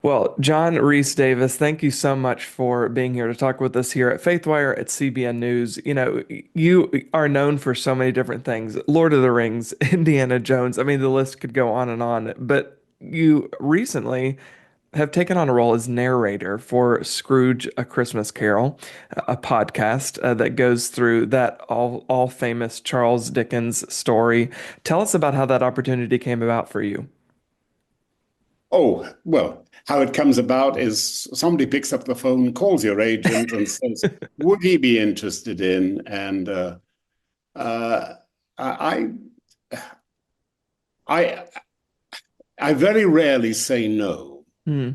Well, John Rhys-Davies, thank you so much for being here to talk with us here at Faithwire at CBN News. You know, you are known for so many different things. Lord of the Rings, Indiana Jones. I mean, the list could go on and on. But you recently have taken on a role as narrator for Scrooge: A Christmas Carol, a podcast that goes through that all famous Charles Dickens story. Tell us about how that opportunity came about for you. Oh, well, how it comes about is somebody picks up the phone, calls your agent, and says, would he be interested in? And uh, I, I, I very rarely say no. Hmm.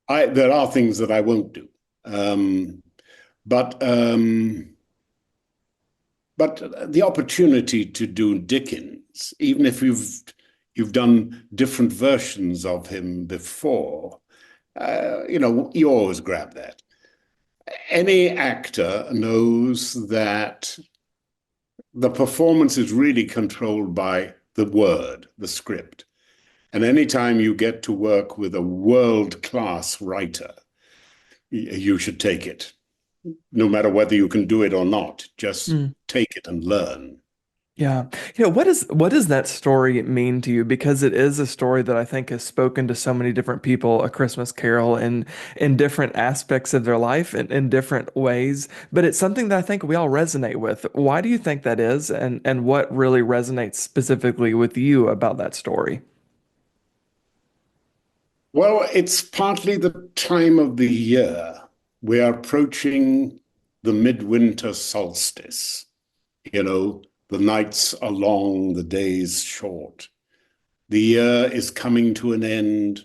There are things that I won't do. Um, but but the opportunity to do Dickens, even if you've done different versions of him before, you always grab that. Any actor knows that the performance is really controlled by the word, the script. And anytime you get to work with a world-class writer, you should take it, no matter whether you can do it or not. Just take it and learn. Yeah. What does that story mean to you? Because it is a story that I think has spoken to so many different people, A Christmas Carol, in different aspects of their life and in different ways. But it's something that I think we all resonate with. Why do you think that is? And what really resonates specifically with you about that story? Well, it's partly the time of the year. We are approaching the midwinter solstice. You know, the nights are long, the days short. The year is coming to an end.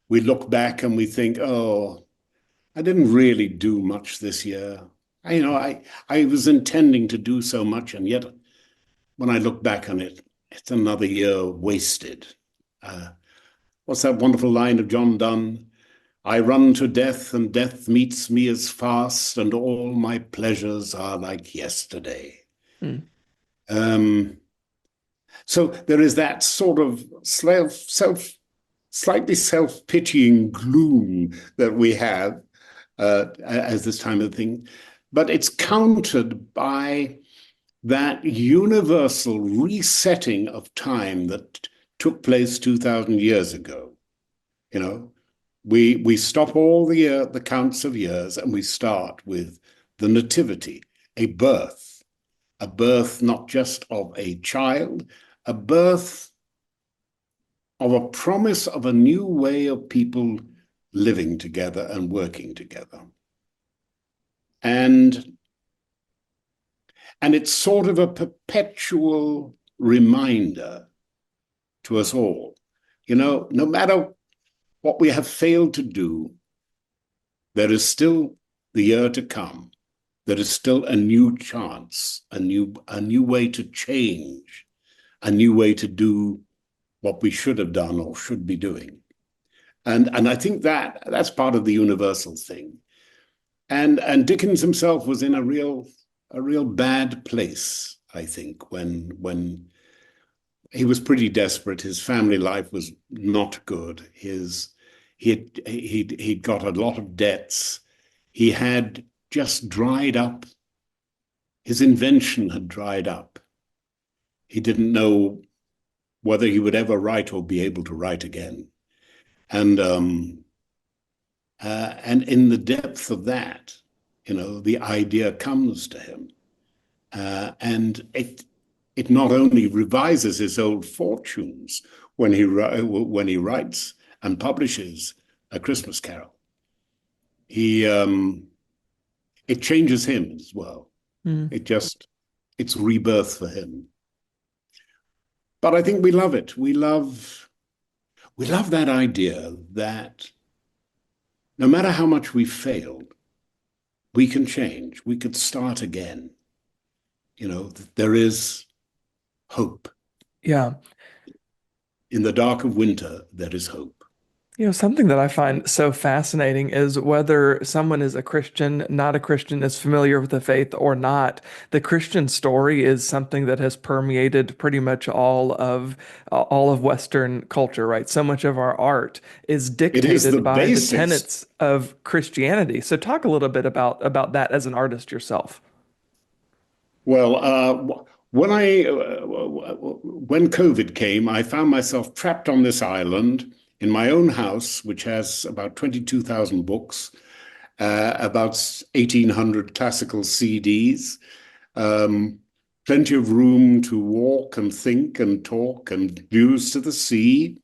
We look back and we think, oh, I didn't really do much this year. I was intending to do so much, and yet when I look back on it, it's another year wasted. Uh, what's that wonderful line of John Donne? I run to death, and death meets me as fast, and all my pleasures are like yesterday. Hmm. Um, so there is that sort of slightly self-pitying gloom that we have as this time of thing, but it's countered by that universal resetting of time that took place 2,000 years ago. You know, we stop all the counts of years and we start with the nativity, a birth, a birth not just of a child, a birth of a promise of a new way of people living together and working together. And and it's sort of a perpetual reminder to us all, no matter what we have failed to do, there is still the year to come. There is still a new chance, a new way to change, a new way to do what we should have done or should be doing. And I think that's part of the universal thing. And Dickens himself was in a real bad place, I think, when he was pretty desperate. His family life was not good. He'd got a lot of debts. He had just dried up. His invention had dried up. He didn't know whether he would ever write or be able to write again. And in the depth of that, the idea comes to him, and it not only revises his old fortunes when he writes and publishes A Christmas Carol. He It changes him as well. Hmm. It's rebirth for him. But I think we love it. We love that idea that no matter how much we failed, we can change. We could start again. There is hope. Yeah. In the dark of winter, there is hope. Something that I find so fascinating is whether someone is a Christian, not a Christian, is familiar with the faith or not. The Christian story is something that has permeated pretty much all of Western culture, right? So much of our art is It is the dictated by the basis. tenets of Christianity. So talk a little bit about that as an artist yourself. Well, when COVID came, I found myself trapped on this island in my own house, which has about 22,000 books, about 1,800 classical CDs, um, plenty of room to walk and think and talk and views to the sea.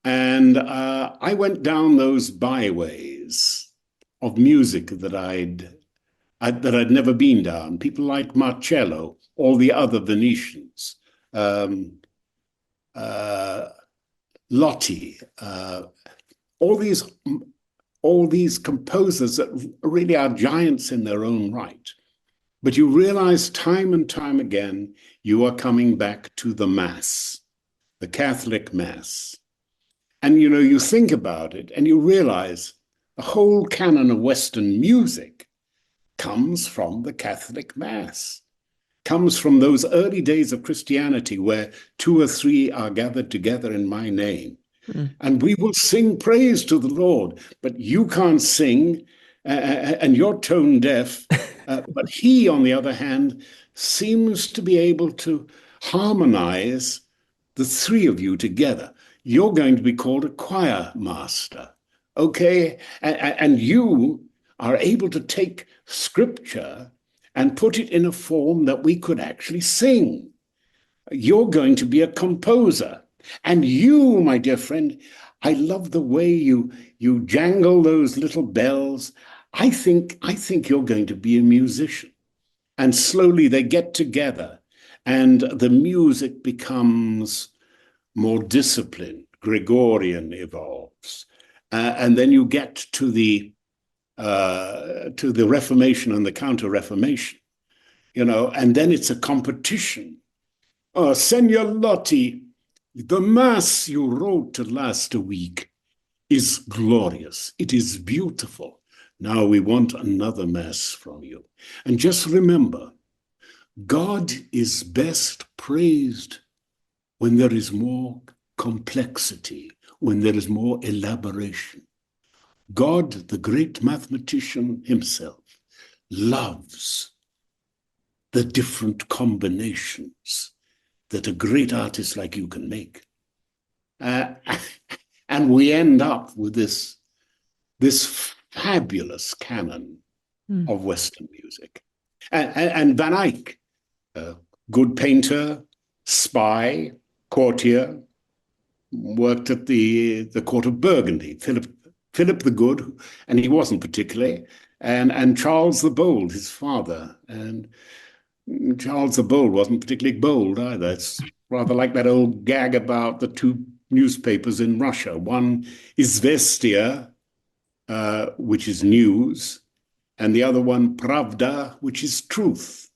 And I went down those byways of music that I'd never been down. People like Marcello, all the other Venetians, um, uh, Lotti, all these all these composers that really are giants in their own right. But you realize time and time again, you are coming back to the Mass, the Catholic Mass. And you think about it and you realize the whole canon of Western music comes from the Catholic Mass, comes from those early days of Christianity where two or three are gathered together in my name. Mm. And we will sing praise to the Lord, but you can't sing and you're tone deaf. But he, on the other hand, seems to be able to harmonize the three of you together. You're going to be called a choir master, okay? And you are able to take scripture and put it in a form that we could actually sing. You're going to be a composer. And you, my dear friend, I love the way you jangle those little bells. I think you're going to be a musician. And slowly they get together and the music becomes more disciplined. Gregorian evolves. And then you get to the Reformation and the Counter-Reformation, and then it's a competition. Senor Lotti, the Mass you wrote last week is glorious. It is beautiful. Now we want another Mass from you. And just remember, God is best praised when there is more complexity, when there is more elaboration. God, the great mathematician himself, loves the different combinations that a great artist like you can make. Uh, and we end up with this fabulous canon Mm. of Western music. And Van Eyck, a good painter, spy, courtier, worked at the court of Burgundy. Philip the Good, and he wasn't particularly, and Charles the Bold, his father, and Charles the Bold wasn't particularly bold either. It's rather like that old gag about the two newspapers in Russia. One is Vestia, which is news, and the other one Pravda, which is truth.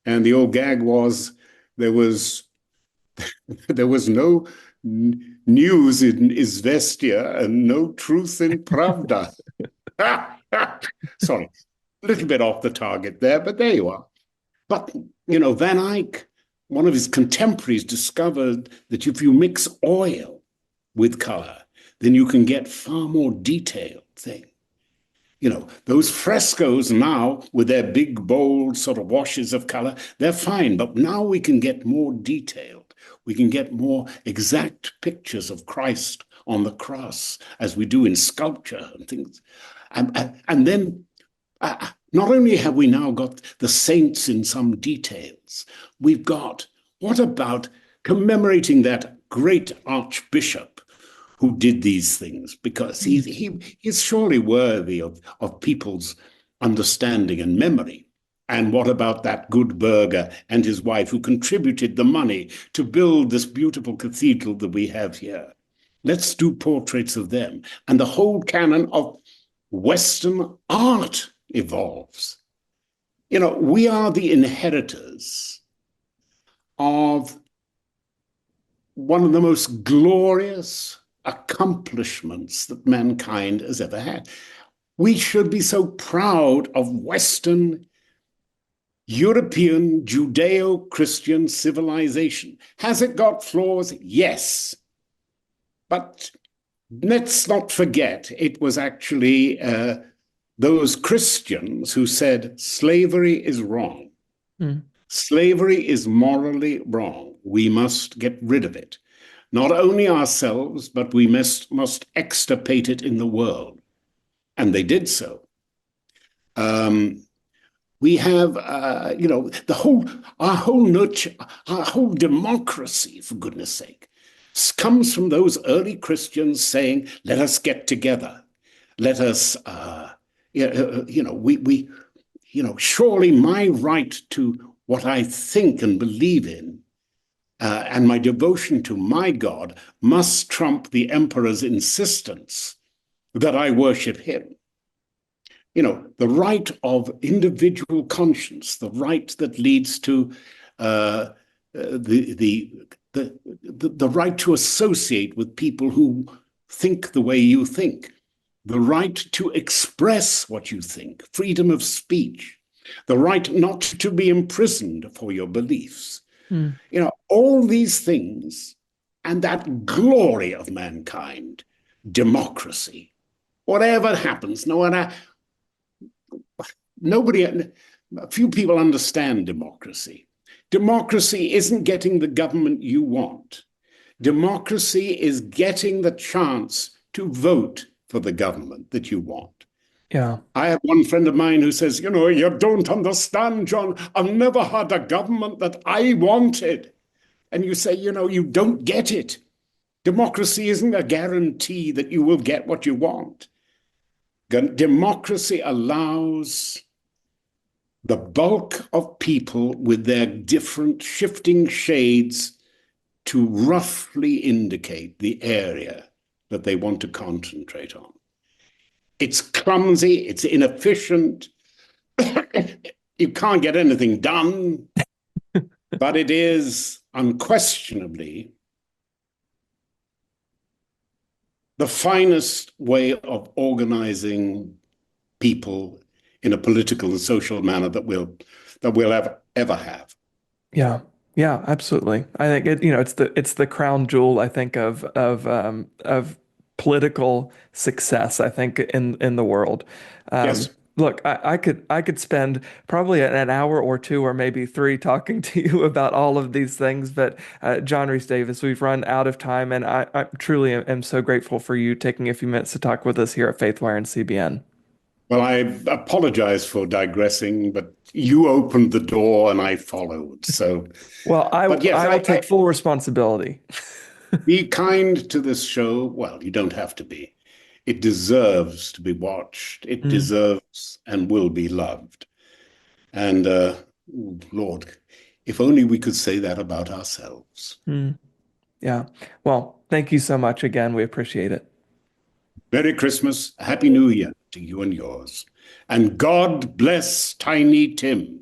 And the old gag was there was there was no news in Izvestia and no truth in Pravda. Sorry, a little bit off the target there, but there you are. But, Van Eyck, one of his contemporaries, discovered that if you mix oil with color, then you can get far more detailed thing. Those frescoes now with their big, bold sort of washes of color, they're fine, but now we can get more detailed. We can get more exact pictures of Christ on the cross as we do in sculpture and things. And then not only have we now got the saints in some details, we've got, what about commemorating that great archbishop who did these things? Because he's surely worthy of people's understanding and memory. And what about that good burgher and his wife who contributed the money to build this beautiful cathedral that we have here? Let's do portraits of them. And the whole canon of Western art evolves. We are the inheritors of one of the most glorious accomplishments that mankind has ever had. We should be so proud of Western European Judeo-Christian civilization. Has it got flaws? Yes. But let's not forget, it was actually those Christians who said slavery is wrong. Mm. Slavery is morally wrong. We must get rid of it. Not only ourselves, but we must extirpate it in the world. And they did so. Um, we have, our whole democracy, for goodness sake, comes from those early Christians saying, let us get together. Let us, surely my right to what I think and believe in and my devotion to my God must trump the emperor's insistence that I worship him. The right of individual conscience, the right that leads to the right to associate with people who think the way you think, the right to express what you think, freedom of speech, the right not to be imprisoned for your beliefs. Mm. All these things and that glory of mankind, democracy, whatever happens, few people understand democracy. Democracy isn't getting the government you want. Democracy is getting the chance to vote for the government that you want. Yeah. I have one friend of mine who says, you don't understand, John. I've never had a government that I wanted. And you say, you don't get it. Democracy isn't a guarantee that you will get what you want. Democracy allows the bulk of people with their different shifting shades to roughly indicate the area that they want to concentrate on. It's clumsy, it's inefficient, you can't get anything done, but it is unquestionably the finest way of organizing people in a political and social manner that we'll ever have. Yeah. Yeah, absolutely. I think it's the crown jewel, I think, of political success, I think, in the world. Yes. Look, I could spend probably an hour or two or maybe three talking to you about all of these things, but John Rhys-Davies, we've run out of time, and I truly am so grateful for you taking a few minutes to talk with us here at Faithwire and CBN. Well, I apologize for digressing, but you opened the door and I followed. So, Well, I but yes, I will take full responsibility. be kind to this show. Well, you don't have to be. It deserves to be watched. It Mm, deserves and will be loved. And Lord, if only we could say that about ourselves. mm, yeah. Well, thank you so much again. We appreciate it. Merry Christmas, Happy New Year to you and yours. And God bless Tiny Tim.